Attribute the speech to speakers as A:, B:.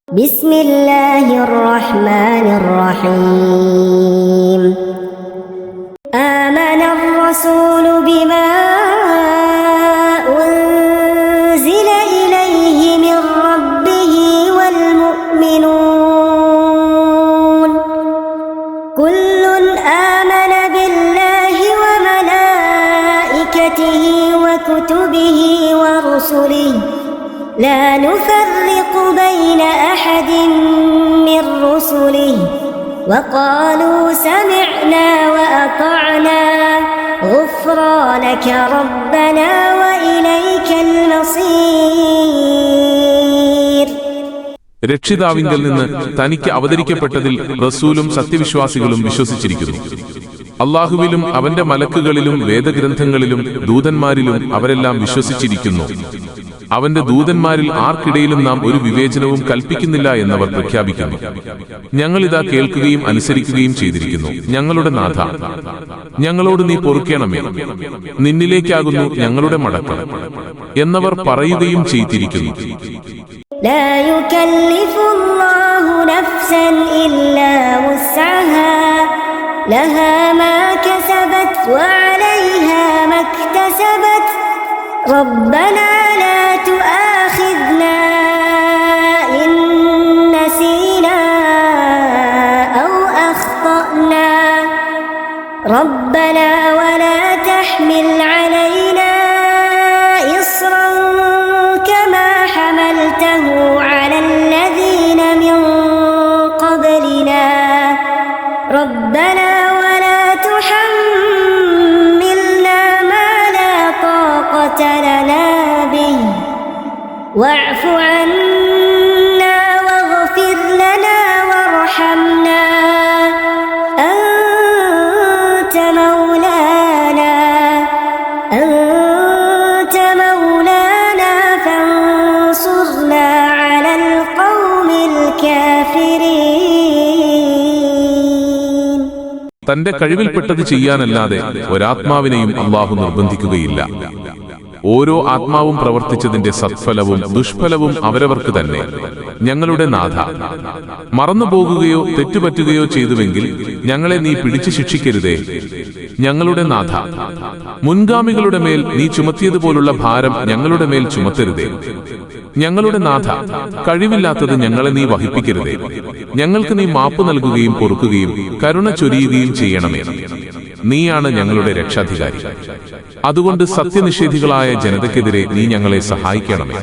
A: بسم الله الرحمن الرحيم آمن الرسول بما أنزل إليه من ربه والمؤمنون كل آمن بالله وملائكته وكتبه ورسله لا نفرق بين أحد من رسله وقالوا سمعنا وأطعنا غفرانك ربنا وإليك المصير.
B: രക്ഷിതാവിങ്കൽ നിന്ന് തനിക്ക് അവതരിക്കപ്പെട്ടതിൽ റസൂലും സത്യവിശ്വാസികളും വിശ്വസിച്ചിരിക്കുന്നു. അല്ലാഹുവിലും അവന്റെ മലക്കുകളിലും വേദഗ്രന്ഥങ്ങളിലും ദൂതന്മാരിലും അവരെല്ലാം വിശ്വസിച്ചിരിക്കുന്നു. അവന്റെ ദൂതന്മാരിൽ ആർക്കിടയിലും നാം ഒരു വിവേചനവും കൽപ്പിക്കുന്നില്ല എന്നവർ പ്രഖ്യാപിക്കുന്നു. ഞങ്ങളിതാ കേൾക്കുകയും അനുസരിക്കുകയും ചെയ്തിരിക്കുന്നു. ഞങ്ങളുടെ നാഥ, ഞങ്ങളോട് നീ പൊറുക്കേണമേ, നിന്നിലേക്കാകുന്നു ഞങ്ങളുടെ മടക്കം എന്നവർ പറയുകയും ചെയ്തിരിക്കുന്നു.
A: لا يكلف الله نفسا إلا وسعها لها ما كسبت وعليها ما اكتسبت ربنا لا تؤاخذنا إن نسينا أو أخطأنا ربنا ولا تحمل علينا إصرا كما حملته على الذين من قبلنا ربنا ولا تحملنا ما لا طاقة لنا به واعف عنا واغفر لنا وارحمنا أنت مولانا فانصرنا على القوم الكافرين.
B: തന്റെ കഴിവിൽപ്പെട്ടത് ചെയ്യാനല്ലാതെ ഒരാത്മാവിനെയും അല്ലാഹു നിർബന്ധിക്കുകയില്ല. ഓരോ ആത്മാവും പ്രവർത്തിച്ചതിന്റെ സത്ഫലവും ദുഷ്ഫലവും അവരവർക്ക് തന്നെ. ഞങ്ങളുടെ നാഥ, മറന്നുപോകുകയോ തെറ്റുപറ്റുകയോ ചെയ്തുവെങ്കിൽ ഞങ്ങളെ നീ പിടിച്ചു ശിക്ഷിക്കരുതേ. ഞങ്ങളുടെ നാഥ, മുൻഗാമികളുടെ മേൽ നീ ചുമത്തിയതുപോലുള്ള ഭാരം ഞങ്ങളുടെ മേൽ ചുമത്തരുതേ. ഞങ്ങളുടെ നാഥ, കഴിവില്ലാത്തത് ഞങ്ങളെ നീ വഹിപ്പിക്കരുതേ. ഞങ്ങൾക്ക് നീ മാപ്പ് നൽകുകയും പൊറുക്കുകയും കരുണ ചൊരിയുകയും ചെയ്യണമേ. നീയാണ് ഞങ്ങളുടെ രക്ഷാധികാരി. അതുകൊണ്ട് സത്യനിഷേധികളായ ജനതയ്ക്കെതിരെ നീ ഞങ്ങളെ സഹായിക്കണമേ.